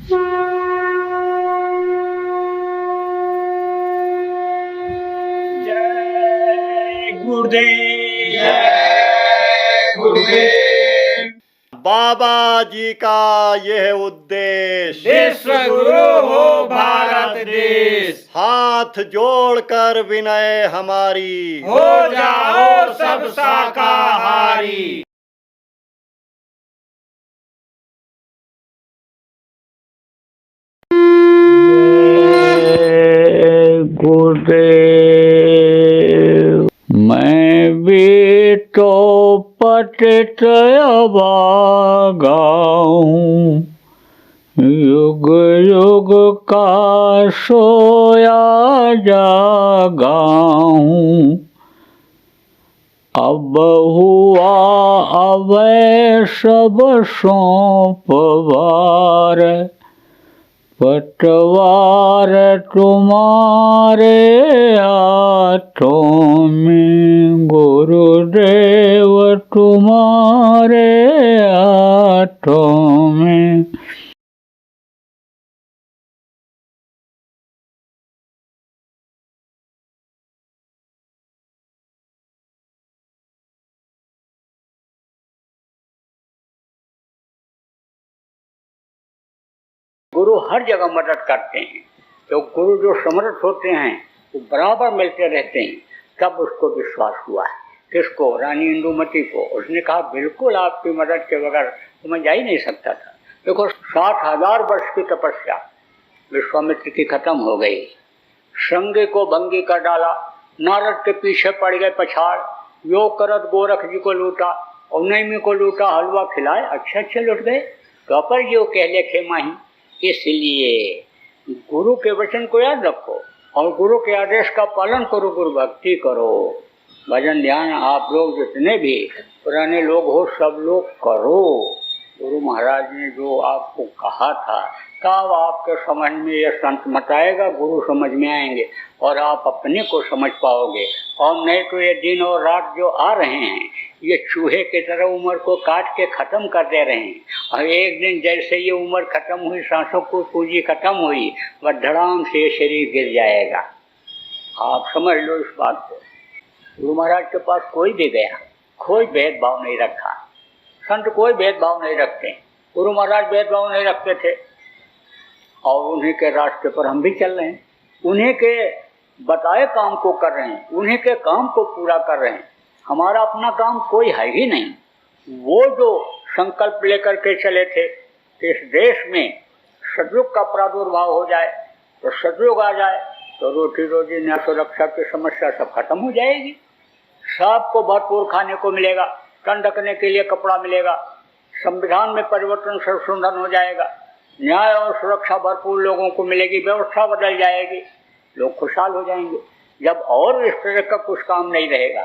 जय गुरुदेव, जय गुरुदेव। बाबा जी का यह उद्देश्य विश्व गुरु हो भारत देश। हाथ जोड़कर विनय हमारी, हो जाओ सब शाकाहारी। गुरुदेव। मैं भी तो पतित अभागाऊं, युग युग का सोया जागाऊं। अब हुआ अवै सब सौंपवार, पतवार तुम्हारे हाथों में, गुरुदेव तुम्हारे हाथों में। गुरु हर जगह मदद करते हैं, तो गुरु जो समर्थ होते हैं वो बराबर मिलते रहते हैं। तब उसको विश्वास हुआ है। किसको? रानी इंदुमती को। उसने कहा बिल्कुल आपकी मदद के बगैर तो मैं जा ही नहीं सकता था। देखो 60,000 वर्ष की तपस्या विश्वामित्र की खत्म हो गई। श्रृंगी को भंगी कर डाला, नारद के पीछे पड़ गए पछाड़, योग करत गोरख जी को लूटा और नैमी को लूटा, हलवा खिलाए, अच्छे अच्छे लुट गए। कपर जो कह लेखे माही। इसलिए गुरु के वचन को याद रखो और गुरु के आदेश का पालन करो, गुरु भक्ति करो, भजन ध्यान आप लोग जितने भी पुराने लोग हो सब लोग करो। गुरु महाराज ने जो आपको कहा था तब आपके समझ में ये संत मत आएगा, गुरु समझ में आएंगे और आप अपने को समझ पाओगे। और नहीं तो ये दिन और रात जो आ रहे हैं ये चूहे की तरह उम्र को काट के ख़त्म कर दे रहे हैं। और एक दिन जैसे ये उम्र ख़त्म हुई, सांसों को पूंजी ख़त्म हुई, वह धड़ाम से ये शरीर गिर जाएगा। आप समझ लो इस बात को। गुरु महाराज के पास कोई भी गया, कोई भेदभाव नहीं रखा। संत कोई भेदभाव नहीं रखते। गुरु महाराज भेदभाव नहीं रखते थे और उन्हीं के रास्ते पर हम भी चल रहे हैं। उन्हीं के बताए काम को कर रहे हैं, उन्हीं के काम को पूरा कर रहे हैं। हमारा अपना काम कोई है ही नहीं। वो जो संकल्प लेकर के चले थे कि इस देश में सतयुग का प्रादुर्भाव हो जाए, तो सतयुग आ जाए तो रोटी रोजी न्याय सुरक्षा की समस्या सब खत्म हो जाएगी। सबको भरपूर खाने को मिलेगा, तन ढकने के लिए कपड़ा मिलेगा, संविधान में परिवर्तन संशोधन हो जाएगा, न्याय और सुरक्षा भरपूर लोगों को मिलेगी, व्यवस्था बदल जाएगी, लोग खुशहाल हो जाएंगे। जब और इस तरह का कुछ काम नहीं रहेगा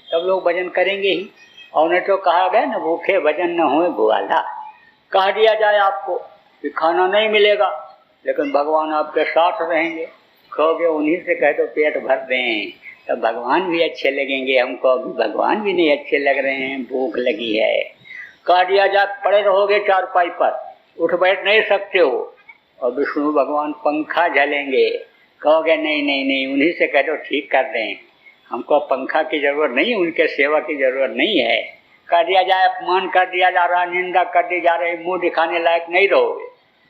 तब लोग भजन करेंगे ही। और नहीं तो कहा गया ना, भूखे भजन न होए ग्वाला। कह दिया जाए आपको कि खाना नहीं मिलेगा लेकिन भगवान आपके साथ रहेंगे, कहोगे उन्हीं से कह दो पेट भर दें, तो भगवान भी अच्छे लगेंगे हमको। अभी भगवान भी नहीं अच्छे लग रहे हैं, भूख लगी है। कह दिया जाए पड़े रहोगे चारपाई पर, उठ बैठ नहीं सकते हो, और विष्णु भगवान पंखा झलेंगे, कहोगे नहीं नहीं नहीं, उन्हीं से कह दो ठीक कर दें, हमको पंखा की जरूरत नहीं, उनके सेवा की जरूरत नहीं है। कह दिया जाए अपमान कर दिया जा रहा, निंदा कर दी जा रही, मुंह दिखाने लायक नहीं रहोगे,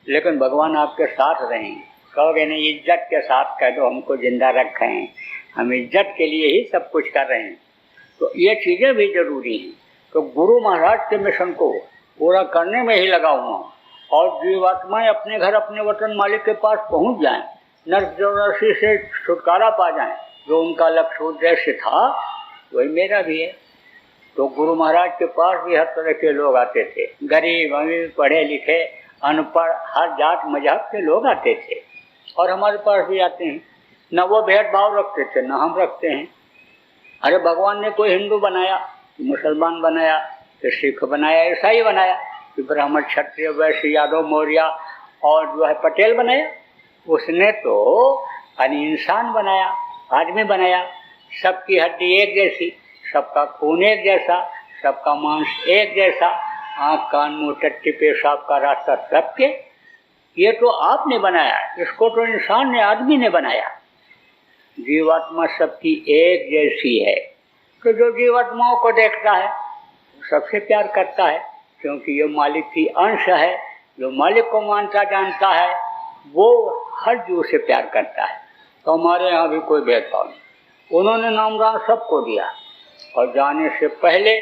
लेकिन भगवान आपके साथ रहेंगे, कहोगे नहीं इज्जत के साथ कह दो हमको जिंदा रखें, हम इज्जत के लिए ही सब कुछ कर रहे हैं। तो ये चीज़ें भी जरूरी हैं। तो गुरु महाराज के मिशन को पूरा करने में ही लगा हुआ हूँ और जीवात्माएं अपने घर अपने वतन मालिक के पास पहुँच जाएं, नर्क चौरासी से छुटकारा पा जाएं। जो उनका लक्ष्य उद्देश्य था वही मेरा भी है। तो गुरु महाराज के पास भी हर तरह के लोग आते थे, गरीब अमीर पढ़े लिखे अनपढ़ हर जात मजहब के लोग आते थे और हमारे पास भी आते हैं। न वो भेदभाव रखते थे न हम रखते हैं। अरे भगवान ने कोई हिंदू बनाया कि मुसलमान बनाया कि सिख बनाया, ईसाई बनाया कि ब्राह्मण क्षत्रिय वैश्य यादव मौर्य और जो है पटेल बनाया, उसने तो इंसान बनाया, आदमी बनाया। सबकी हड्डी एक जैसी, सबका खून एक जैसा, सबका मांस एक जैसा, आँख कान मुँह टट्टी पेशाब का रास्ता सबके, ये तो आपने बनाया, इसको तो इंसान ने, आदमी ने बनाया। जीवात्मा सबकी एक जैसी है, तो जो जीवात्माओं को देखता है सबसे प्यार करता है, क्योंकि ये मालिक की अंश है। जो मालिक को मानता जानता है वो हर जीव से प्यार करता है। तो हमारे यहाँ भी कोई भेदभाव नहीं। उन्होंने नामदान सबको दिया, और जाने से पहले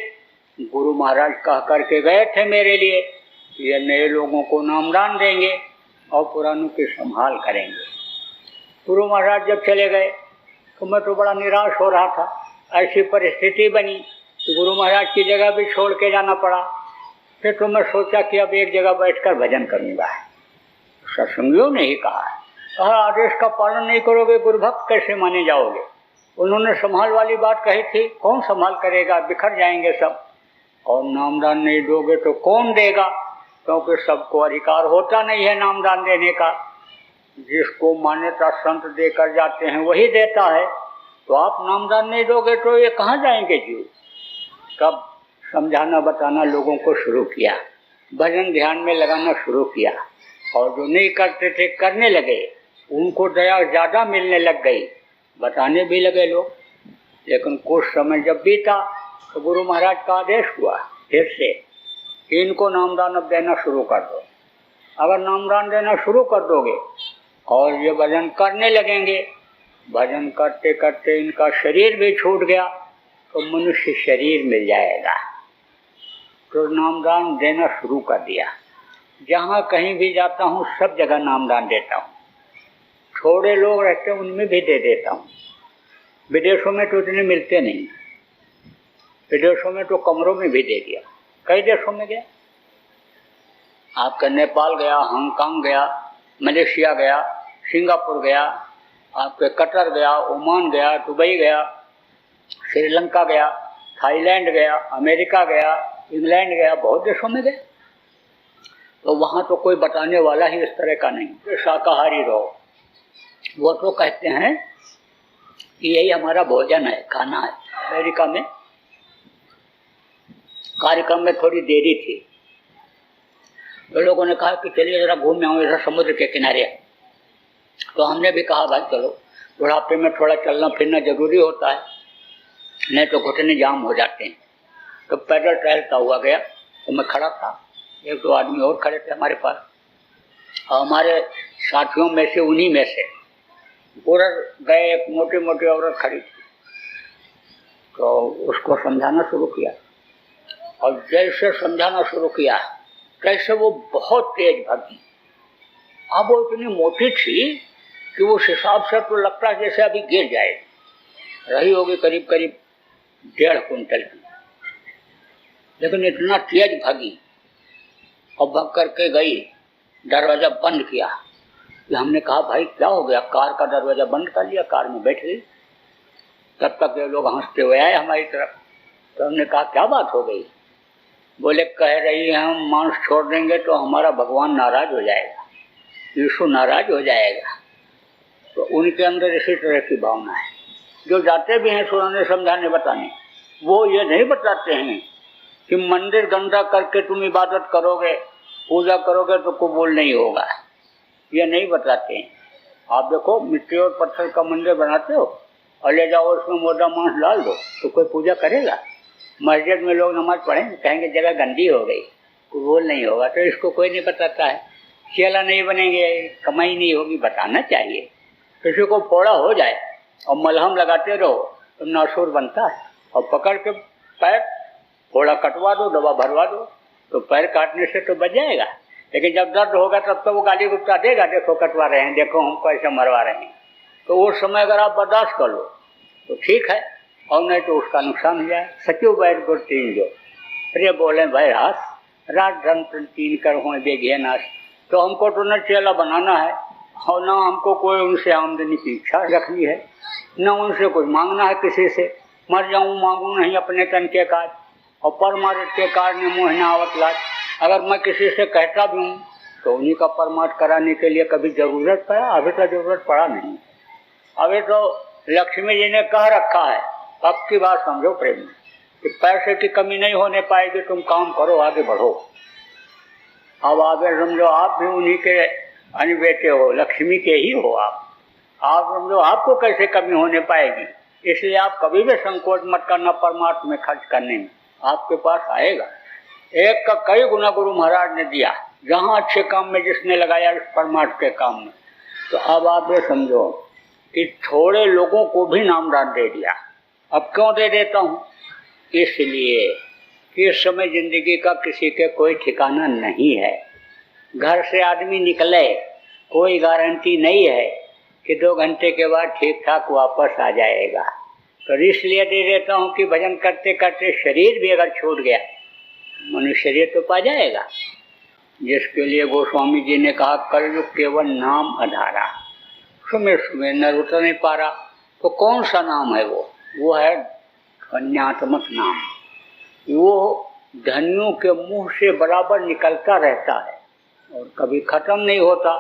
गुरु महाराज कह करके गए थे मेरे लिए, ये नए लोगों को नामदान देंगे और पुरानों की संभाल करेंगे। गुरु महाराज जब चले गए तो मैं तो बड़ा निराश हो रहा था। ऐसी परिस्थिति बनी कि गुरु महाराज की जगह भी छोड़ के जाना पड़ा। फिर तो मैं सोचा कि अब एक जगह बैठकर भजन करूँगा। सत्संगियों ने ही कहा आदेश का पालन नहीं करोगे गुरुभक्त कैसे माने जाओगे। उन्होंने संभाल वाली बात कही थी, कौन संभाल करेगा, बिखर जाएंगे सब। और नामदान नहीं दोगे तो कौन देगा, क्योंकि सबको अधिकार होता नहीं है नामदान देने का। जिसको मान्यता संत देकर जाते हैं वही देता है। तो आप नामदान नहीं दोगे तो ये कहाँ जाएंगे जीव। तब समझाना बताना लोगों को शुरू किया, भजन ध्यान में लगाना शुरू किया, और जो नहीं करते थे करने लगे, उनको दया ज़्यादा मिलने लग गई, बताने भी लगे लोग। लेकिन कुछ समय जब बीता तो गुरु महाराज का आदेश हुआ फिर से कि इनको नामदान अब देना शुरू कर दो। अगर नामदान देना शुरू कर दोगे और ये भजन करने लगेंगे, भजन करते करते इनका शरीर भी छूट गया तो मनुष्य शरीर मिल जाएगा। तो नामदान देना शुरू कर दिया। जहाँ कहीं भी जाता हूँ सब जगह नामदान देता हूँ। थोड़े लोग रहते हैं उनमें भी दे देता हूँ। विदेशों में तो इतने मिलते नहीं, विदेशों में तो कमरों में भी दे दिया। कई देशों में गया, आपका नेपाल गया, हांगकांग गया, मलेशिया गया, सिंगापुर गया, आपके कतर गया, ओमान गया, दुबई गया, श्रीलंका गया, थाईलैंड गया, अमेरिका गया, इंग्लैंड गया, बहुत देशों में गए। तो वहाँ तो कोई बताने वाला ही इस तरह का नहीं, तो शाकाहारी रहो। वो तो कहते हैं कि यही हमारा भोजन है, खाना है। अमेरिका में कार्यक्रम में थोड़ी देरी थी तो लोगों ने कहा कि चलिए जरा घूम आओ इधर समुद्र के किनारे। तो हमने भी कहा भाई चलो, बुढ़ापे में थोड़ा चलना फिरना जरूरी होता है, नहीं तो घुटने जाम हो जाते हैं। तो पैदल टहलता हुआ गया। तो मैं खड़ा था, एक दो आदमी और खड़े थे हमारे पास, और हमारे साथियों में से उन्हीं में से औरत गए, एक मोटी मोटी औरत खड़ी थी। तो उसको समझाना शुरू किया, और जैसे समझाना शुरू किया तैसे वो बहुत तेज भागी। अब वो इतनी मोटी थी कि उस हिसाब से तो लगता है जैसे अभी गिर जाए। रही होगी करीब करीब 1.5 कुंटल की, लेकिन इतना तेज भागी और भाग करके गई, दरवाज़ा बंद किया। कि हमने कहा भाई क्या हो गया, कार का दरवाज़ा बंद कर लिया, कार में बैठ गई। तब तक ये लोग हंसते हुए आए हमारी तरफ। तो हमने कहा क्या बात हो गई। बोले कह रही है हम मांस छोड़ देंगे तो हमारा भगवान नाराज हो जाएगा, यीशु नाराज हो जाएगा। तो उनके अंदर इसी तरह की भावना है। जो जाते भी हैं सुनाने समझाने बताने, वो ये नहीं बताते हैं कि मंदिर गंदा करके तुम इबादत करोगे, पूजा करोगे तो कबूल नहीं होगा। ये नहीं बताते हैं। आप देखो मिट्टी और पत्थर का मंदिर बनाते हो और ले जाओ उसमें मोटा मांस डाल दो तो कोई पूजा करेगा। मस्जिद में लोग नमाज पढ़ेंगे, कहेंगे जगह गंदी हो गई, कबूल नहीं होगा। तो इसको कोई नहीं बताता है। चेला नहीं बनेंगे, कमाई नहीं होगी, बताना चाहिए। किसी को फोड़ा हो जाए और मलहम लगाते रहो तो नासूर बनता है, और पकड़ के पैर फोड़ा कटवा दो, दवा भरवा दो तो पैर काटने से तो बच जाएगा। लेकिन जब दर्द होगा तब तो वो गाली गुप्ता देगा, देखो कटवा रहे हैं, देखो हमको ऐसे मरवा रहे हैं। तो उस समय अगर आप बर्दाश्त कर लो तो ठीक है, और नहीं तो उसका नुकसान हो जाए। सचिव बैठ गुर तीन जो प्रिय बोले भाई रात धन तीन कर हो बेघे नाश। तो हमको तो न चेला बनाना है और न हमको कोई उनसे आमदनी की इच्छा रखनी है, न उनसे कुछ मांगना है किसी से। मर जाऊँ मांगू नहीं अपने तन के काज, और परमार्थ के कारण मोह न आवत लाज। अगर मैं किसी से कहता भी हूँ तो उन्हीं का परमार्थ कराने के लिए कभी ज़रूरत पड़ा, अभी तो ज़रूरत पड़ा नहीं। अभी तो लक्ष्मी जी ने कह रखा है, अब की बात समझो प्रेम में, कि पैसे की कमी नहीं होने पाएगी, तुम काम करो आगे बढ़ो। अब आगे समझो आप भी उन्हीं के अन्य बेटे हो, लक्ष्मी के ही हो आप समझो आपको कैसे कमी होने पाएगी। इसलिए आप कभी भी संकोच मत करना परमात्मा में खर्च करने में, आपके पास आएगा। एक का कई गुना गुरु महाराज ने दिया, जहाँ अच्छे काम में जिसने लगाया इस परमात्मा के काम में। तो अब आप ये समझो कि थोड़े लोगों को भी नामदान दे दिया। अब क्यों दे देता हूँ? इसलिए कि इस समय जिंदगी का किसी के कोई ठिकाना नहीं है। घर से आदमी निकले कोई गारंटी नहीं है कि 2 घंटे के बाद ठीक ठाक वापस आ जाएगा। तो इसलिए दे देता हूँ कि भजन करते करते शरीर भी अगर छूट गया, मनुष्य शरीर तो पा जाएगा। जिसके लिए गोस्वामी जी ने कहा कलयुग केवल नाम आधारा, सुमेर सुमेर नर उतर नहीं पा रहा। तो कौन सा नाम है वो है धन्यात्मक नाम। वो धनियों के मुंह से बराबर निकलता रहता है और कभी खत्म नहीं होता।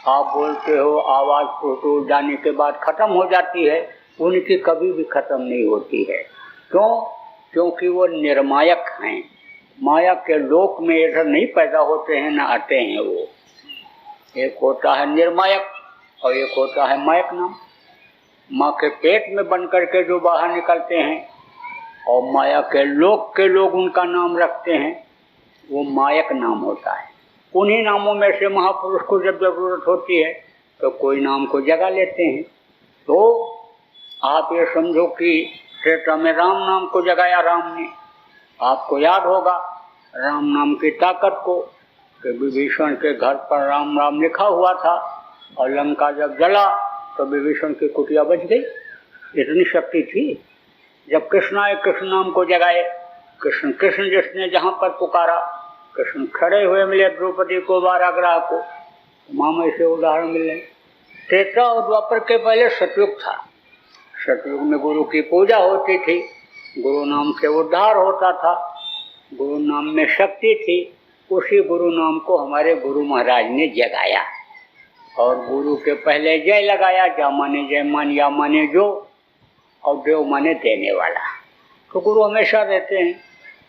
आप बोलते हो, आवाज़ टूट जाने के बाद खत्म हो जाती है, उनकी कभी भी खत्म नहीं होती है। क्यों? क्योंकि वो निर्मायक हैं। माया के लोक में इधर नहीं पैदा होते हैं, न आते हैं। वो एक होता है निर्मायक और एक होता है मायक नाम। माँ के पेट में बन करके जो बाहर निकलते हैं और माया के लोग उनका नाम रखते हैं, वो मायक नाम होता है। उन्हीं नामों में से महापुरुष को जब जरूरत होती है तो कोई नाम को जगा लेते हैं। तो आप ये समझो कि त्रेता में राम नाम को जगाया राम ने। आपको याद होगा राम नाम की ताकत को, कि विभीषण के घर पर राम राम लिखा हुआ था और लंका जब जला तो विभीषण की कुटिया बच गई। इतनी शक्ति थी। जब कृष्ण आए, कृष्ण नाम को जगाए, कृष्ण कृष्ण जिसने जहाँ पर पुकारा, कृष्ण खड़े हुए मिले द्रौपदी को, वाराग्रह को। मामा इसे उदाहरण मिले। त्रेता और द्वापर के पहले सतयुग था। सतयुग में गुरु की पूजा होती थी, गुरु नाम से उद्धार होता था, गुरु नाम में शक्ति थी। उसी गुरु नाम को हमारे गुरु महाराज ने जगाया और गुरु के पहले जय लगाया। जा माने जय मान, या माने जो, और देव माने देने वाला। तो गुरु हमेशा रहते हैं,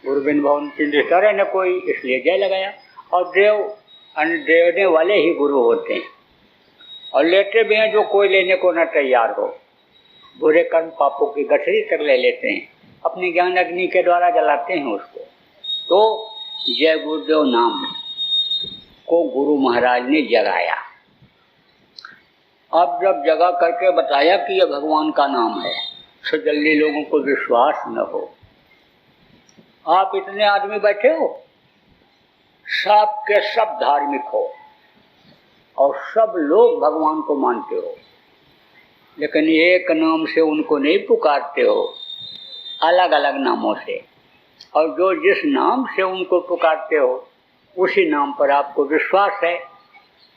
गुरु बिन भवन चिंता रहे न कोई, इसलिए जय लगाया। और देव अन्य देने वाले ही गुरु होते हैं और लेते भी हैं जो कोई लेने को न तैयार हो। बुरे कर्म पापों की गठरी तक ले लेते हैं, अपनी ज्ञान अग्नि के द्वारा जलाते हैं उसको। तो जय गुरुदेव नाम को गुरु महाराज ने जगाया। अब जब जगा करके बताया कि यह भगवान का नाम है, तो जल्दी लोगों को विश्वास न हो। आप इतने आदमी बैठे हो, सब के सब धार्मिक हो और सब लोग भगवान को मानते हो, लेकिन एक नाम से उनको नहीं पुकारते हो, अलग अलग नामों से। और जो जिस नाम से उनको पुकारते हो उसी नाम पर आपको विश्वास है।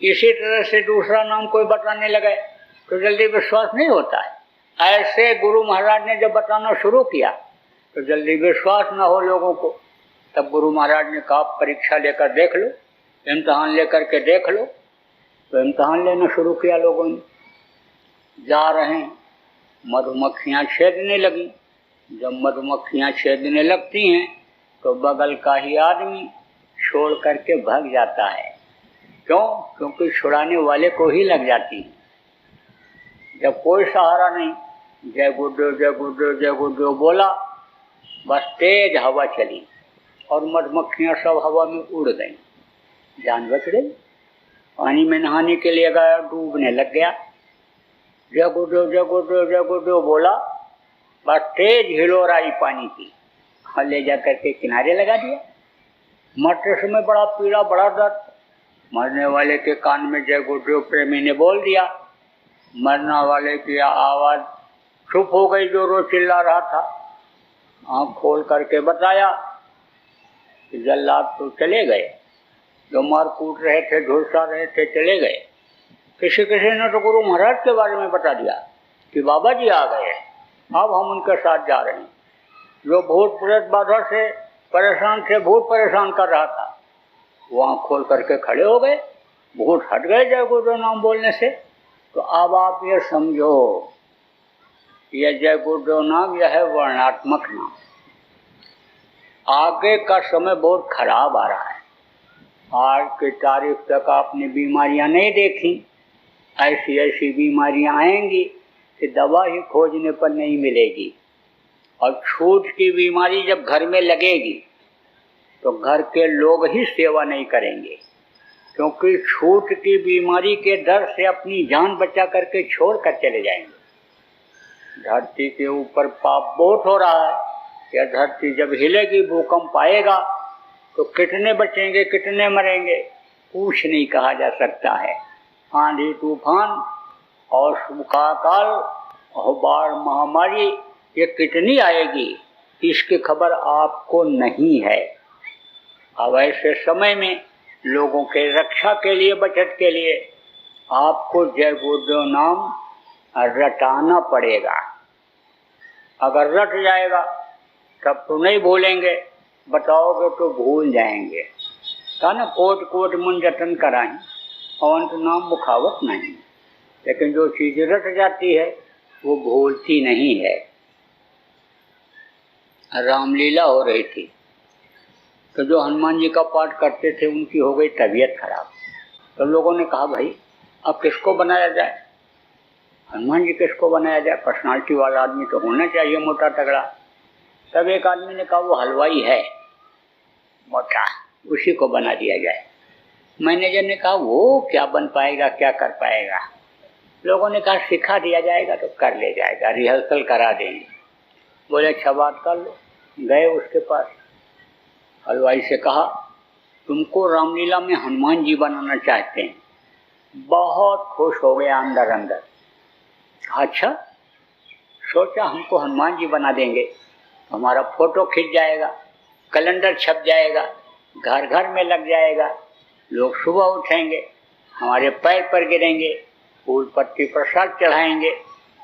इसी तरह से दूसरा नाम कोई बताने लगे तो जल्दी विश्वास नहीं होता है। ऐसे गुरु महाराज ने जब बताना शुरू किया तो जल्दी विश्वास न हो लोगों को। तब गुरु महाराज ने कहा परीक्षा लेकर देख लो, इम्तहान लेकर के देख लो। तो इम्तहान लेना शुरू किया लोगों ने। जा रहे हैं, मधुमक्खियाँ छेदने लगी। जब मधुमक्खियाँ छेदने लगती हैं तो बगल का ही आदमी छोड़ करके भाग जाता है। क्यों? क्योंकि छुड़ाने वाले को ही लग जाती है। जब कोई सहारा नहीं, जय गुरुदेव जय गुरुदेव जय गुरुदेव बोला, बस तेज हवा चली और मधुमक्खियाँ सब हवा में उड़ गईं। जान बच गई। पानी में नहाने के लिए गया, डूबने लग गया। जय गुरुदेव जय गुरुदेव जय गुरुदेव बोला, बस तेज हिलोर आई पानी की, ले जा करके किनारे लगा दिया। मरते समय बड़ा पीड़ा, बड़ा दर्द। मरने वाले के कान में जय गुरुदेव प्रेमी ने बोल दिया। मरने वाले की आवाज़ चुप हो गई, जो रो चिल्ला रहा था। आँख खोल करके बताया कि जल्लाद तो चले गए, जो मार कूट रहे थे, झुलसा रहे थे, चले गए। किसी किसी ने तो गुरु महाराज के बारे में बता दिया कि बाबा जी आ गए, अब हम उनके साथ जा रहे हैं। जो भूत प्रेत बाधा से परेशान थे, भूत परेशान कर रहा था, वो आँख खोल करके खड़े हो गए, भूत हट गए जय गुरुदेव नाम बोलने से। तो अब आप ये समझो, यह जय गुरुदेव नाम यह है वर्णात्मक नाम। आगे का समय बहुत खराब आ रहा है। आज की तारीख तक आपने बीमारियां नहीं देखी, ऐसी ऐसी बीमारियां आएंगी कि दवा ही खोजने पर नहीं मिलेगी। और छूत की बीमारी जब घर में लगेगी तो घर के लोग ही सेवा नहीं करेंगे, क्योंकि छूत की बीमारी के डर से अपनी जान बचा करके छोड़ कर चले जाएंगे। धरती के ऊपर पाप बहुत हो रहा है। यह धरती जब हिलेगी, भूकंप आएगा तो कितने बचेंगे, कितने मरेंगे, कुछ नहीं कहा जा सकता है। आंधी तूफान और सूखाकाल और बाढ़ महामारी ये कितनी आएगी, इसकी खबर आपको नहीं है। अब ऐसे समय में लोगों के रक्षा के लिए, बचत के लिए आपको जय गुरुदेव नाम रटाना पड़ेगा। अगर रट जाएगा तब तो नहीं भूलेंगे, बताओगे तो भूल जाएंगे। कहा ना, कोट कोट मन जतन कराएं अवंत नाम मुखावत नहीं। लेकिन जो चीज़ रट जाती है वो भूलती नहीं है। रामलीला हो रही थी तो जो हनुमान जी का पाठ करते थे उनकी हो गई तबीयत खराब। तो लोगों ने कहा भाई अब किसको बनाया जाए, हनुमान जी किसको बनाया जाए, पर्सनालिटी वाला आदमी तो होना चाहिए, मोटा तगड़ा। तब एक आदमी ने कहा वो हलवाई है मोटा, उसी को बना दिया जाए। मैनेजर ने कहा वो क्या बन पाएगा, क्या कर पाएगा। लोगों ने कहा सिखा दिया जाएगा तो कर ले जाएगा, रिहर्सल करा देंगे। बोले अच्छा बात कर लो। गए उसके पास, हलवाई से कहा तुमको रामलीला में हनुमान जी बनाना चाहते हैं। बहुत खुश हो गया अंदर अंदर। अच्छा, सोचा हमको हनुमान जी बना देंगे, हमारा फोटो खिंच जाएगा, कैलेंडर छप जाएगा, घर घर में लग जाएगा, लोग सुबह उठेंगे, हमारे पैर पर गिरेंगे, फूल पत्ती प्रसाद चढ़ाएंगे,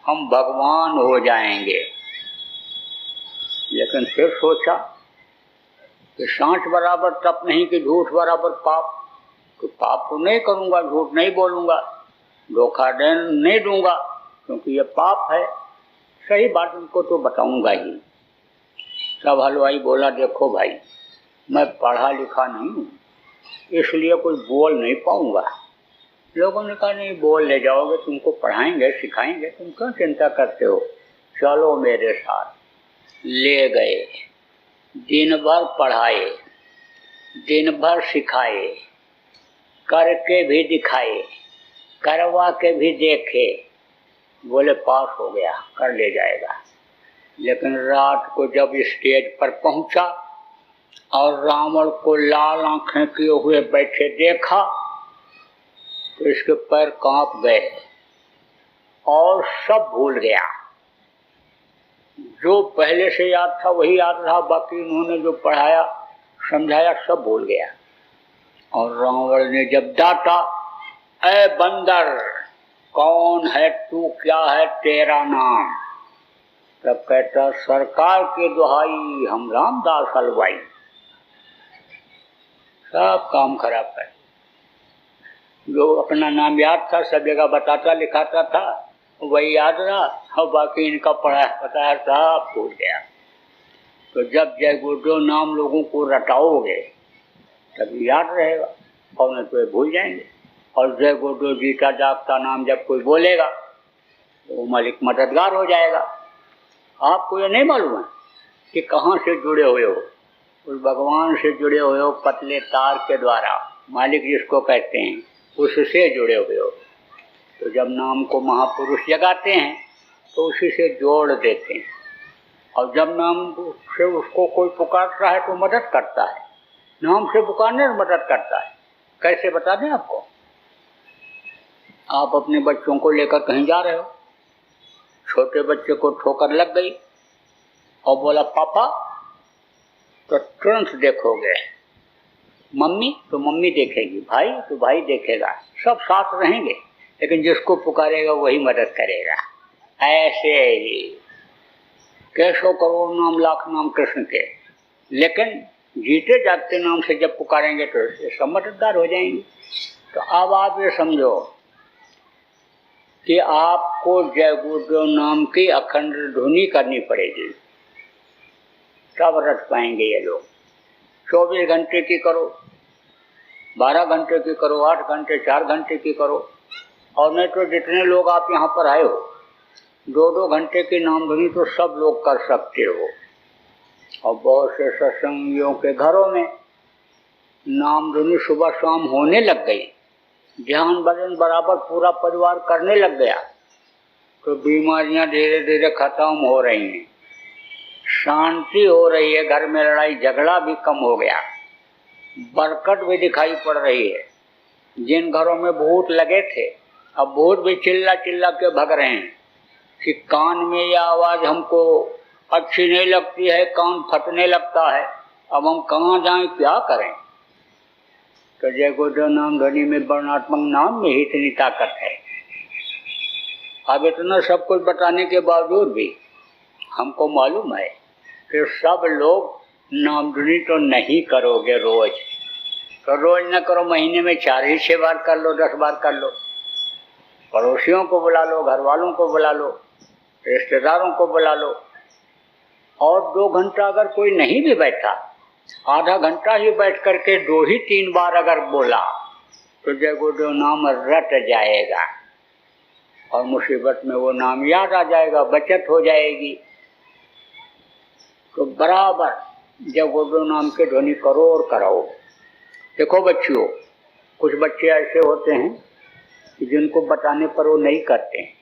हम भगवान हो जाएंगे। लेकिन फिर सोचा कि सांच बराबर तप नहीं कि झूठ बराबर पाप। तो पाप तो नहीं करूँगा, झूठ नहीं बोलूँगा, धोखा नहीं दूंगा, क्योंकि ये पाप है। सही बात उनको तो बताऊंगा ही। तब हलवाई बोला देखो भाई, मैं पढ़ा लिखा नहीं हूँ, इसलिए कुछ बोल नहीं पाऊंगा। लोगों ने कहा नहीं, बोल ले जाओगे, तुमको पढ़ाएंगे सिखाएंगे, तुम क्यों चिंता करते हो, चलो मेरे साथ। ले गए, दिन भर पढ़ाए, दिन भर सिखाए, करके भी दिखाए, करवा के भी देखे। बोले पास हो गया, कर ले जाएगा। लेकिन रात को जब स्टेज पर पहुंचा और रावण को लाल आंखें किए हुए बैठे देखा तो इसके पैर कांप गए और सब भूल गया। जो पहले से याद था वही याद रहा, बाकी उन्होंने जो पढ़ाया समझाया सब भूल गया। और रावण ने जब डांटा, ऐ बंदर कौन है तू, क्या है तेरा नाम। तब कहता सरकार के दुहाई, हम रामदास हलवाई। सब काम खराब है। जो अपना नाम याद था सब जगह बताता लिखाता था वही याद रहा, और बाकी इनका पढ़ा बताया सब भूल गया। तो जब जय गुरुदेव नाम लोगों को रटाओगे तभी याद रहेगा, और नहीं तो भूल जाएंगे। और जय गुरुदेव जीता जागता नाम जब कोई बोलेगा तो वो मालिक मददगार हो जाएगा। आपको ये नहीं मालूम है कि कहाँ से जुड़े हुए हो, उस भगवान से जुड़े हुए हो, पतले तार के द्वारा, मालिक जिसको कहते हैं उससे जुड़े हुए हो। तो जब नाम को महापुरुष जगाते हैं तो उसी से जोड़ देते हैं, और जब नाम से उसको कोई पुकारता है तो मदद करता है, नाम से पुकारने में मदद करता है। कैसे बता दें आपको। आप अपने बच्चों को लेकर कहीं जा रहे हो, छोटे बच्चे को ठोकर लग गई और बोला पापा, तो तुरंत देखोगे, मम्मी तो मम्मी देखेगी, भाई तो भाई देखेगा, सब साथ रहेंगे, लेकिन जिसको पुकारेगा वही मदद करेगा। ऐसे ही कैसो करोड़ नाम लाख नाम कृष्ण के, लेकिन जीते जागते नाम से जब पुकारेंगे तो सब मददगार हो जाएंगे। तो अब आप ये समझो कि आपको जय गुरुदेव नाम की अखंड ध्वनि करनी पड़ेगी, तब रट पाएंगे ये लोग। 24 घंटे की करो, 12 घंटे की करो, 8 घंटे, 4 घंटे की करो। और नहीं तो जितने लोग आप यहाँ पर आए हो, 2-2 घंटे की नामधुनी तो सब लोग कर सकते हो। और बहुत से सत्संगियों के घरों में नामधुनी सुबह शाम होने लग गई, ध्यान भजन बराबर पूरा परिवार करने लग गया, तो बीमारियां धीरे धीरे खत्म हो रही हैं, शांति हो रही है, घर में लड़ाई झगड़ा भी कम हो गया, बरकत भी दिखाई पड़ रही है। जिन घरों में भूत लगे थे, अब भूत भी चिल्ला चिल्ला के भग रहे हैं कि कान में यह आवाज़ हमको अच्छी नहीं लगती है, कान फटने लगता है, अब हम कहाँ जाएं, क्या करें। तो जय गुरुदेव नाम ध्वनि में वर्णात्मक नाम में ही इतनी ताकत है। अब इतना सब कुछ बताने के बावजूद भी हमको मालूम है कि सब लोग नाम ध्वनि तो नहीं करोगे रोज, तो रोज न करो, महीने में 4 ही 6 बार कर लो, 10 बार कर लो। पड़ोसियों को बुला लो, घर वालों को बुला लो, रिश्तेदारों को बुला लो। और 2 घंटा अगर कोई नहीं भी बैठा, आधा घंटा ही बैठ करके 2 ही 3 बार अगर बोला तो जय गुरुदेव नाम रट जाएगा और मुसीबत में वो नाम याद आ जाएगा, बचत हो जाएगी। तो बराबर जय गुरुदेव नाम के ध्वनि करो और कराओ। देखो बच्चियों, कुछ बच्चे ऐसे होते हैं कि जिनको बताने पर वो नहीं करते हैं,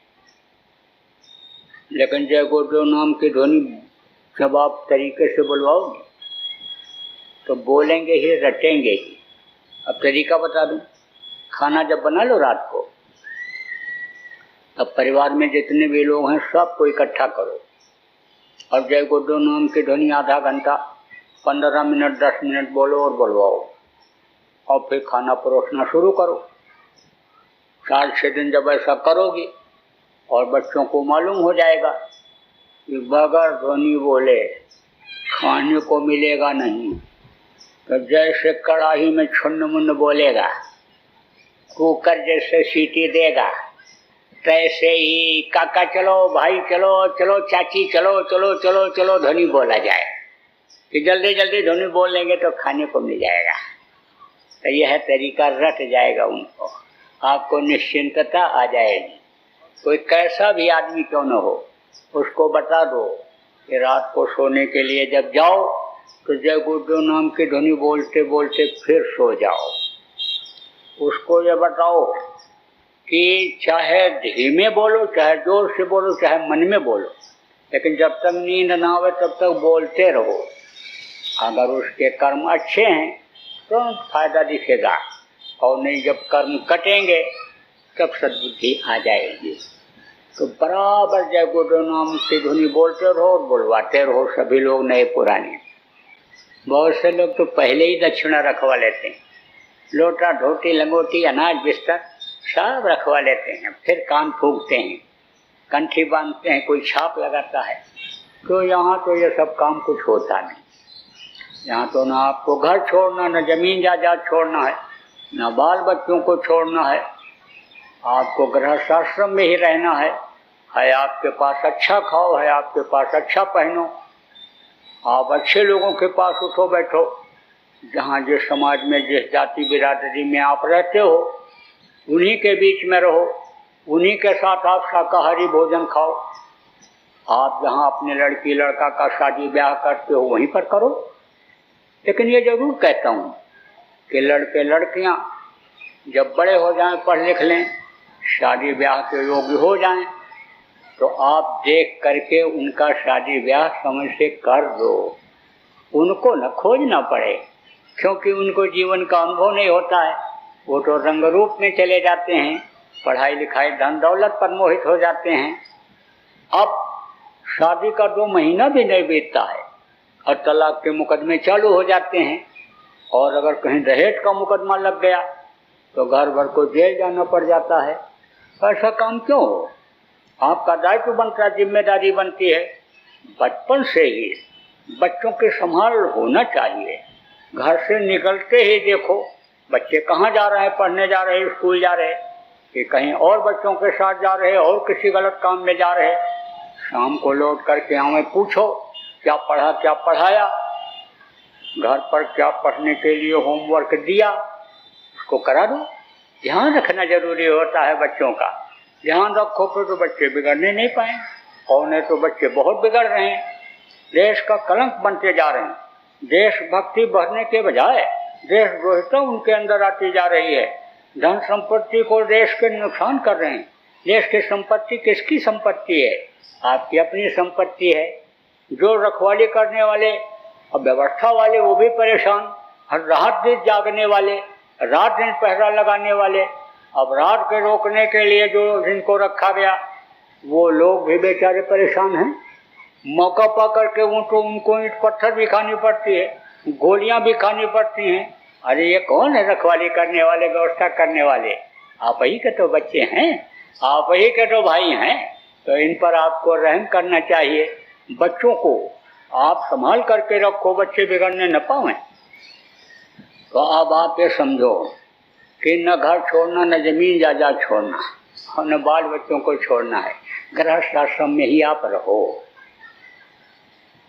लेकिन जय गुरुदेव नाम की ध्वनि जब आप तरीके से बुलवाओगे तो बोलेंगे ही, रटेंगे ही। अब तरीका बता दूं, खाना जब बना लो रात को, तब परिवार में जितने भी लोग हैं सबको इकट्ठा करो और जय गुरुदेव नाम की ध्वनि आधा घंटा, 15 मिनट, 10 मिनट बोलो और बुलवाओ, और फिर खाना परोसना शुरू करो। 4-6 दिन जब ऐसा करोगे और बच्चों को मालूम हो जाएगा कि बगैर ध्वनि बोले खाने को मिलेगा नहीं, तो जैसे कड़ाही में छुन्न मुन्न बोलेगा, कुकर जैसे सीटी देगा, तैसे ही काका चलो, भाई चलो, चलो चाची चलो, चलो चलो चलो ध्वनि बोला जाए कि जल्दी जल्दी ध्वनि बोल लेंगे तो खाने को मिल जाएगा। तो यह तरीका रट जाएगा उनको, आपको निश्चिंतता आ जाएगी। कोई कैसा भी आदमी क्यों न हो, उसको बता दो कि रात को सोने के लिए जब जाओ तो जय गुरुदेव नाम की ध्वनि बोलते बोलते फिर सो जाओ। उसको ये बताओ कि चाहे धीमे बोलो, चाहे जोर से बोलो, चाहे मन में बोलो, लेकिन जब तक नींद ना आवे तब तक बोलते रहो। अगर उसके कर्म अच्छे हैं तो फायदा दिखेगा, और नहीं जब कर्म कटेंगे तब सद्बुद्धि आ जाएगी। तो बराबर जय गुरुदेव नाम की ध्वनि बोलते रहो और बुलवाते रहो, सभी लोग नए पुराने। बहुत से लोग तो पहले ही दक्षिणा रखवा लेते हैं, लोटा धोती लंगोटी अनाज बिस्तर सब रखवा लेते हैं, फिर कान फूंकते हैं, कंठी बांधते हैं, कोई छाप लगाता है। तो यहाँ तो ये सब काम कुछ होता नहीं। यहाँ तो ना आपको घर छोड़ना, न जमीन जायदाद छोड़ना है, न बाल बच्चों को छोड़ना है, आपको गृहस्थाश्रम में ही रहना है आपके पास अच्छा खाओ, है आपके पास अच्छा पहनो, आप अच्छे लोगों के पास उठो बैठो, जहाँ जिस समाज में जिस जाति बिरादरी में आप रहते हो उन्हीं के बीच में रहो, उन्हीं के साथ आप शाकाहारी भोजन खाओ। आप जहाँ अपने लड़की लड़का का शादी ब्याह करते हो वहीं पर करो। लेकिन ये जरूर कहता हूँ कि लड़के लड़कियाँ जब बड़े हो जाएं, पढ़ लिख लें, शादी ब्याह के योग्य हो जाएं, तो आप देख करके उनका शादी ब्याह समय से कर दो, उनको न खोजना पड़े, क्योंकि उनको जीवन का अनुभव नहीं होता है। वो तो रंग रूप में चले जाते हैं, पढ़ाई लिखाई धन दौलत पर मोहित हो जाते हैं। अब शादी का 2 महीना भी नहीं बीतता है और तलाक के मुकदमे चालू हो जाते हैं, और अगर कहीं दहेज का मुकदमा लग गया तो घर भर को जेल जाना पड़ जाता है। ऐसा काम क्यों हो? आपका दायित्व बनता है, जिम्मेदारी बनती है। बचपन से ही बच्चों के संभाल होना चाहिए। घर से निकलते ही देखो बच्चे कहाँ जा रहे हैं, पढ़ने जा रहे हैं, स्कूल जा रहे हैं, कि कहीं और बच्चों के साथ जा रहे हैं और किसी गलत काम में जा रहे हैं। शाम को लौट करके हमें पूछो क्या पढ़ा क्या पढ़ाया, घर पर क्या पढ़ने के लिए होमवर्क दिया, उसको करा दो। ध्यान रखना जरूरी होता है बच्चों का। ध्यान रखो तो बच्चे बिगड़ने नहीं पाए। और तो बच्चे बहुत बिगड़ रहे हैं, देश का कलंक बनते जा रहे हैं। देशभक्ति बढ़ने के बजाय देशद्रोहिता उनके अंदर आती जा रही है। धन संपत्ति को देश के नुकसान कर रहे हैं। देश की संपत्ति किसकी संपत्ति है? आपकी अपनी संपत्ति है। जो रखवाली करने वाले और व्यवस्था वाले वो भी परेशान, हर रात दिन जागने वाले, रात दिन पहरा लगाने वाले, अपराध के रोकने के लिए जो जिनको रखा गया वो लोग भी बेचारे परेशान हैं। मौका पा करके उनको ईंट पत्थर भी खानी पड़ती है, गोलियां भी खानी पड़ती हैं। अरे ये कौन है रखवाली करने वाले, व्यवस्था करने वाले? आप ही के तो बच्चे हैं, आप ही के तो भाई हैं। तो इन पर आपको रहम करना चाहिए। बच्चों को आप संभाल करके रखो, बच्चे बिगड़ने न पाएं। तो अब आप ये समझो कि न घर छोड़ना, न जमीन जायदाद छोड़ना और न बाल बच्चों को छोड़ना है। गृहस्थ आश्रम में ही आप रहो,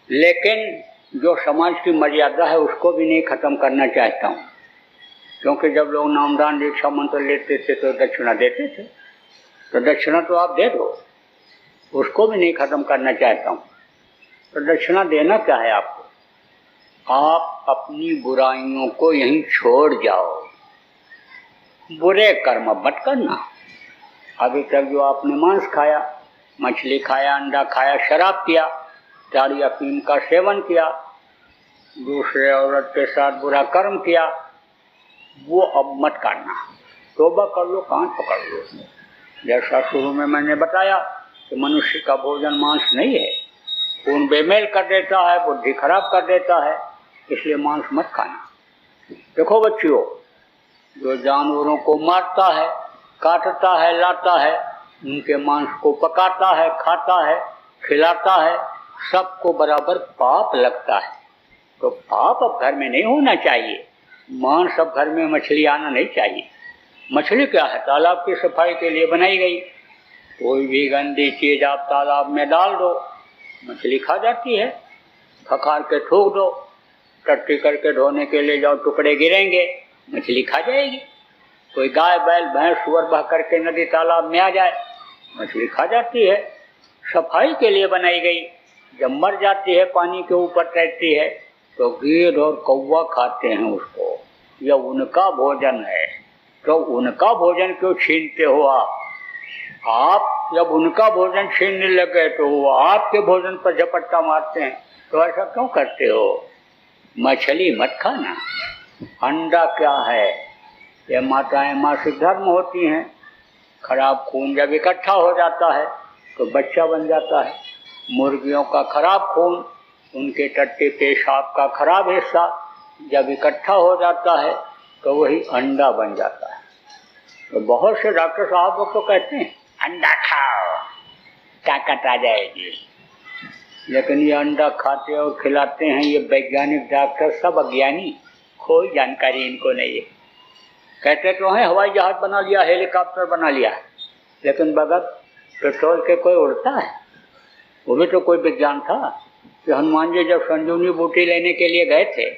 लेकिन जो समाज की मर्यादा है उसको भी नहीं खत्म करना चाहता हूँ। क्योंकि जब लोग नामदान दीक्षा मंत्र लेते थे तो दक्षिणा देते थे, तो दक्षिणा तो आप दे दो, उसको भी नहीं खत्म करना चाहता हूँ। तो दक्षिणा देना क्या है आपको? आप अपनी बुराइयों को यहीं छोड़ जाओ, बुरे कर्म मत करना। अभी तक जो आपने मांस खाया, मछली खाया, अंडा खाया, शराब पिया, ताड़ी अफीम का सेवन किया, दूसरे औरत के साथ बुरा कर्म किया, वो अब मत करना। तौबा कर लो, कान पकड़ लो। जैसा शुरू में मैंने बताया कि मनुष्य का भोजन मांस नहीं है, खून बेमेल कर देता है, बुद्धि खराब कर देता है, इसलिए मांस मत खाना। देखो बच्चियों, जो जानवरों को मारता है, काटता है, लाता है, उनके मांस को पकाता है, खाता है, खिलाता है, सबको बराबर पाप लगता है। तो पाप अब घर में नहीं होना चाहिए। मांस अब घर में, मछली आना नहीं चाहिए। मछली क्या है? तालाब की सफाई के लिए बनाई गई। कोई भी गंदी चीज आप तालाब में डाल दो, मछली खा जाती है। खखार के ठोक दो, टट्टी करके धोने के लिए जाओ, टुकड़े गिरेंगे, मछली खा जाएगी। कोई गाय बैल भैंस सुअर बह करके नदी तालाब में आ जाए, मछली खा जाती है। सफाई के लिए बनाई गई। जब मर जाती है, पानी के ऊपर तैरती है, तो गिद्ध और कौवा खाते हैं उसको। यह उनका भोजन है। तो उनका भोजन क्यों छीनते हो आप? आप जब उनका भोजन छीनने लगे तो वो आपके भोजन पर झपट्टा मारते हैं। तो ऐसा क्यों करते हो? मछली मत खाना। अंडा क्या है? ये माताएं मासिक धर्म होती हैं। खराब खून जब इकट्ठा हो जाता है तो बच्चा बन जाता है। मुर्गियों का खराब खून, उनके टट्टे पेशाब का खराब हिस्सा जब इकट्ठा हो जाता है तो वही अंडा बन जाता है। तो बहुत से डॉक्टर साहब लोग तो कहते हैं अंडा खाओ, ताकत आ जाएगी। लेकिन ये अंडा खाते और खिलाते हैं ये वैज्ञानिक डॉक्टर सब अज्ञानी, कोई जानकारी इनको नहीं है। कहते तो हैं हवाई जहाज बना लिया, हेलीकॉप्टर बना लिया, लेकिन बगैर पेट्रोल के कोई उड़ता है? वो भी तो कोई विज्ञान था। कि हनुमान जी जब संजीवनी बूटी लेने के लिए गए थे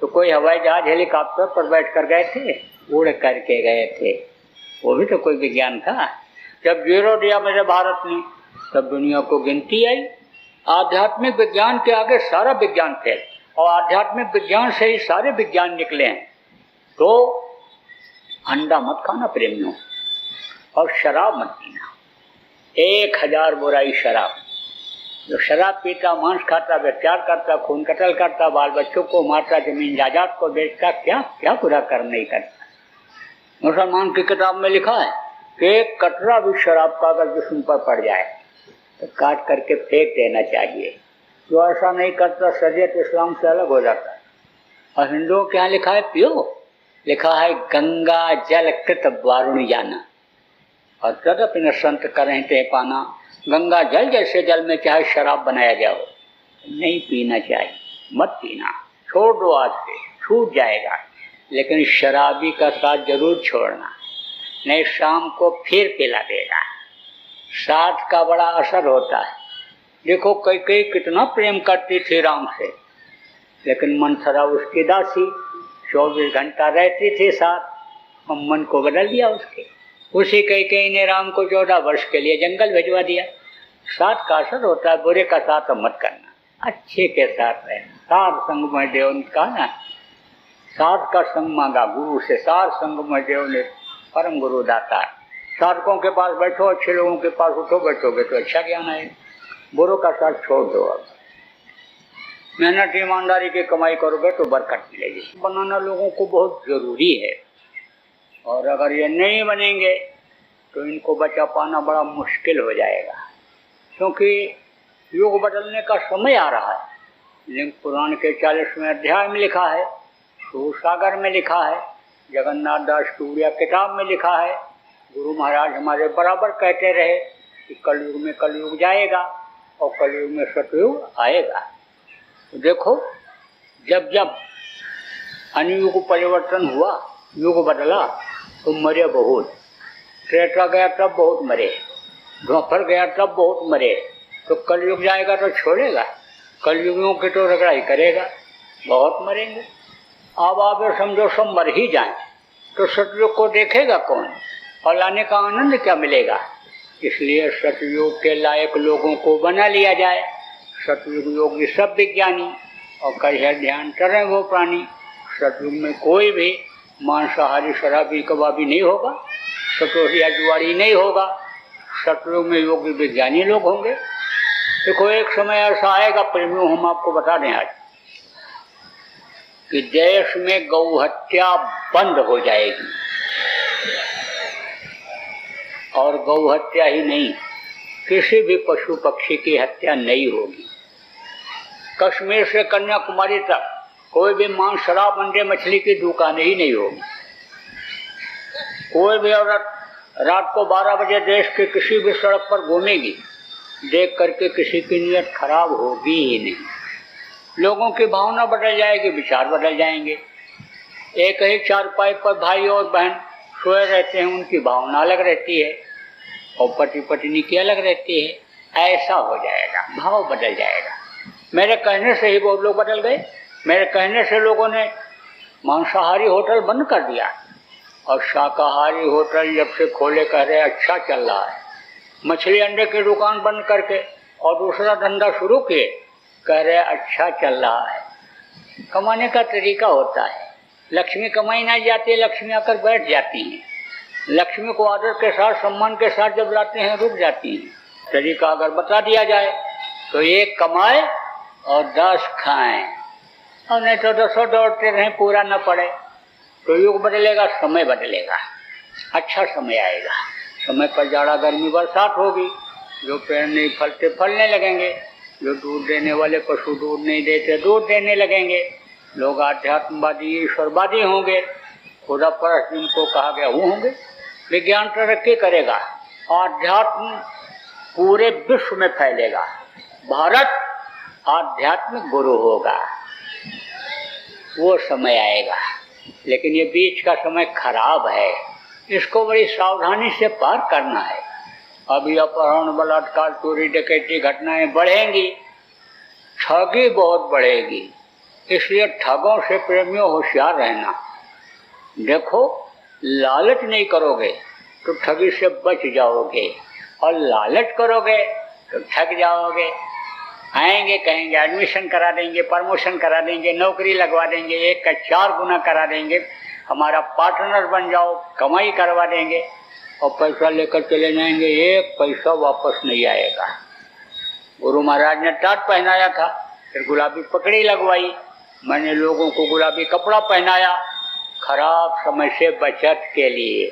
तो कोई हवाई जहाज हेलीकॉप्टर पर बैठ कर गए थे? उड़ करके गए थे। वो भी तो कोई विज्ञान था। जब जीरो दिया मेरे भारत ने, तब दुनिया को गिनती आई। आध्यात्मिक विज्ञान के आगे सारा विज्ञान फेल, और आध्यात्मिक विज्ञान से ही सारे विज्ञान निकले हैं। तो अंडा मत खाना प्रेमियों, और शराब मत पीना। 1000 बुराई शराब। जो शराब पीता, मांस खाता, व्यभिचार करता, खून कत्ल करता, बाल बच्चों को मारता, जमीन जायदाद को बेचता, क्या क्या बुरा कर्म नहीं करता। मुसलमान की किताब में लिखा है कि एक कतरा भी शराब का अगर जिस्म पर पड़ जाए तो काट करके फेंक देना चाहिए। जो ऐसा नहीं करता शरीयत इस्लाम से अलग हो जाता है। और हिंदुओं के यहाँ लिखा है पियो, लिखा है गंगा जल कृत वारुण जाना, और तदपि न संत करें ते पाना। गंगा जल जैसे जल में चाहे शराब बनाया जाओ, नहीं पीना चाहिए, मत पीना, छोड़ दो, आज से छूट जाएगा। लेकिन शराबी का साथ जरूर छोड़ना, नहीं शाम को फिर पिला देगा। साथ का बड़ा असर होता है। देखो कैकेयी कितना प्रेम करती थी राम से, लेकिन मंथरा उसकी दासी 24 घंटा रहती थी साथ, मन को बदल दिया उसके। उसी कैकेयी ने राम को 14 वर्ष के लिए जंगल भिजवा दिया। साथ का असर होता है, बुरे का साथ मत करना, अच्छे के साथ रहना। सार संग में देव ने कहा ना, साथ का संग मांगा गुरु से, सार संग में देव ने परम गुरु दाता। साधकों के पास बैठो, अच्छे लोगों के पास उठो बैठोगे तो अच्छा ज्ञान आएगा। बुरों का साथ छोड़ दो। अब मेहनत ईमानदारी की कमाई करोगे तो बरकत मिलेगी। बनाना लोगों को बहुत जरूरी है, और अगर ये नहीं बनेंगे तो इनको बचा पाना बड़ा मुश्किल हो जाएगा, क्योंकि युग बदलने का समय आ रहा है। लिंग पुराण के 40वें अध्याय में लिखा है, सूरसागर में लिखा है, जगन्नाथ दास टूरिया किताब में लिखा है। गुरु महाराज हमारे बराबर कहते रहे कि कलयुग में कलयुग जाएगा और कलयुग में सतयुग आएगा। तो देखो, जब जब अनुयुग परिवर्तन हुआ, युग बदला, तो मरे बहुत। त्रेता गया तब बहुत मरे, द्वापर गया तब बहुत मरे। तो कलयुग जाएगा तो छोड़ेगा? कलयुगियों की तो रगड़ाई करेगा, बहुत मरेंगे। अब आप समझो सब मर ही जाएं तो सतयुग को देखेगा कौन, और लाने का आनंद क्या मिलेगा? इसलिए सतयुग के लायक लोगों को बना लिया जाए। सतयुग योगी सब विज्ञानी, और कहे ध्यान करें वो प्राणी। सतयुग में कोई भी मांसाहारी शराबी कबाबी नहीं होगा, सतोहिया जुआरी नहीं होगा। सतयुग में योगी विज्ञानी लोग होंगे। देखो, एक समय ऐसा आएगा प्रेमियों, हम आपको बता दें आज, कि देश में गौ हत्या बंद हो जाएगी। और गौ हत्या ही नहीं, किसी भी पशु पक्षी की हत्या नहीं होगी। कश्मीर से कन्याकुमारी तक कोई भी मांस, शराब, अंडे, मछली की दुकानें ही नहीं होगी। कोई भी औरत रात को 12 बजे देश के किसी भी सड़क पर घूमेगी, देख करके किसी की नीयत खराब होगी ही नहीं। लोगों की भावना बदल जाएगी, विचार बदल जाएंगे। एक ही चारपाई पर भाई और बहन सोए रहते हैं, उनकी भावना अलग रहती है, और पति पत्नी की अलग रहती है। ऐसा हो जाएगा, भाव बदल जाएगा। मेरे कहने से ही बहुत लोग बदल गए। मेरे कहने से लोगों ने मांसाहारी होटल बंद कर दिया, और शाकाहारी होटल जब से खोले कह रहे अच्छा चल रहा है। मछली अंडे की दुकान बंद करके और दूसरा धंधा शुरू किए, कह रहे अच्छा चल रहा है। कमाने का तरीका होता है। लक्ष्मी कमाई नहीं जाती है, लक्ष्मी आकर बैठ जाती हैं। लक्ष्मी को आदर के साथ, सम्मान के साथ जब लाते हैं, रुक जाती हैं। तरीका अगर बता दिया जाए तो 1 कमाए और 10 खाएं, और नहीं तो 10 दौड़ते रहें, पूरा न पड़े। तो युग बदलेगा, समय बदलेगा, अच्छा समय आएगा। समय पर जाड़ा गर्मी बरसात होगी, जो पेड़ नहीं फलते फलने लगेंगे, जो दूध देने वाले पशु दूध नहीं देते दूध देने लगेंगे। लोग आध्यात्मवादी, ईश्वरवादी होंगे, खुदा परस्त जिनको कहा गया वो होंगे। विज्ञान तरक्की करेगा, आध्यात्म पूरे विश्व में फैलेगा। भारत आध्यात्मिक गुरु होगा, वो समय आएगा। लेकिन ये बीच का समय खराब है, इसको बड़ी सावधानी से पार करना है। अभी अपहरण, बलात्कार, चोरी, डकैती घटनाएं बढ़ेंगी, ठगी बहुत बढ़ेगी। इसलिए ठगों से प्रेमियों होशियार रहना। देखो, लालच नहीं करोगे तो ठगी से बच जाओगे, और लालच करोगे तो ठग जाओगे। आएंगे, कहेंगे एडमिशन करा देंगे, प्रमोशन करा देंगे, नौकरी लगवा देंगे, 1 का 4 गुना करा देंगे, हमारा पार्टनर बन जाओ, कमाई करवा देंगे, और पैसा लेकर चले जाएंगे, 1 पैसा वापस नहीं आएगा। गुरु महाराज ने टाट पहनाया था, फिर गुलाबी पगड़ी लगवाई, मैंने लोगों को गुलाबी कपड़ा पहनाया, खराब समय से बचत के लिए।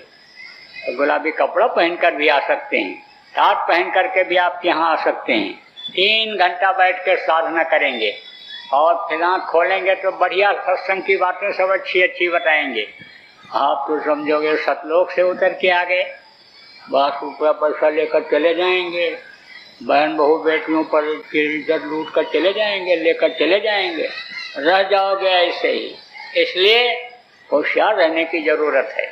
तो गुलाबी कपड़ा पहनकर भी आ सकते हैं, टाट पहन करके भी आपके यहाँ आ सकते हैं। 3 घंटा बैठ कर साधना करेंगे, और फिर आँख खोलेंगे तो बढ़िया सत्संग की बातें सब अच्छी अच्छी बताएंगे। आप तो समझोगे सतलोक से उतर के आ गए, बस रुपया पैसा लेकर चले जाएंगे, बहन बहू बेटियों पर इज्जत लूट कर चले जाएंगे, लेकर चले जाएंगे, रह जाओगे ऐसे ही। इसलिए होशियार रहने की जरूरत है।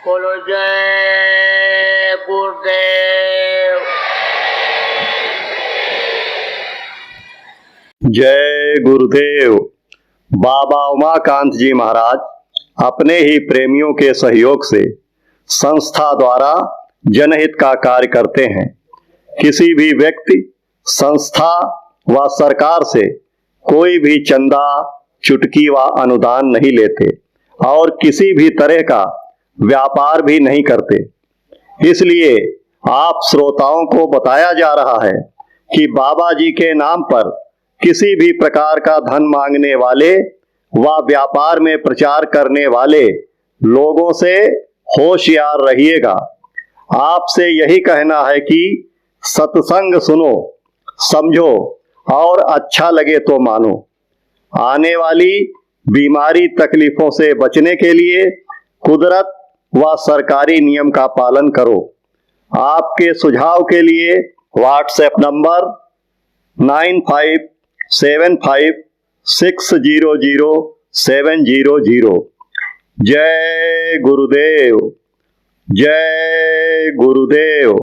बोलो जय गुरुदेव। जय गुरुदेव। बाबा उमाकांत जी महाराज अपने ही प्रेमियों के सहयोग से संस्था द्वारा जनहित का कार्य करते हैं। किसी भी व्यक्ति, संस्था व सरकार से कोई भी चंदा, चुटकी व अनुदान नहीं लेते और किसी भी तरह का व्यापार भी नहीं करते। इसलिए आप श्रोताओं को बताया जा रहा है कि बाबा जी के नाम पर किसी भी प्रकार का धन मांगने वाले व व्यापार में प्रचार करने वाले लोगों से होशियार रहिएगा। आपसे यही कहना है कि सत्संग सुनो, समझो और अच्छा लगे तो मानो। आने वाली बीमारी तकलीफों से बचने के लिए कुदरत व सरकारी नियम का पालन करो। आपके सुझाव के लिए व्हाट्सएप नंबर 9575600700। जय गुरुदेव, जय गुरुदेव।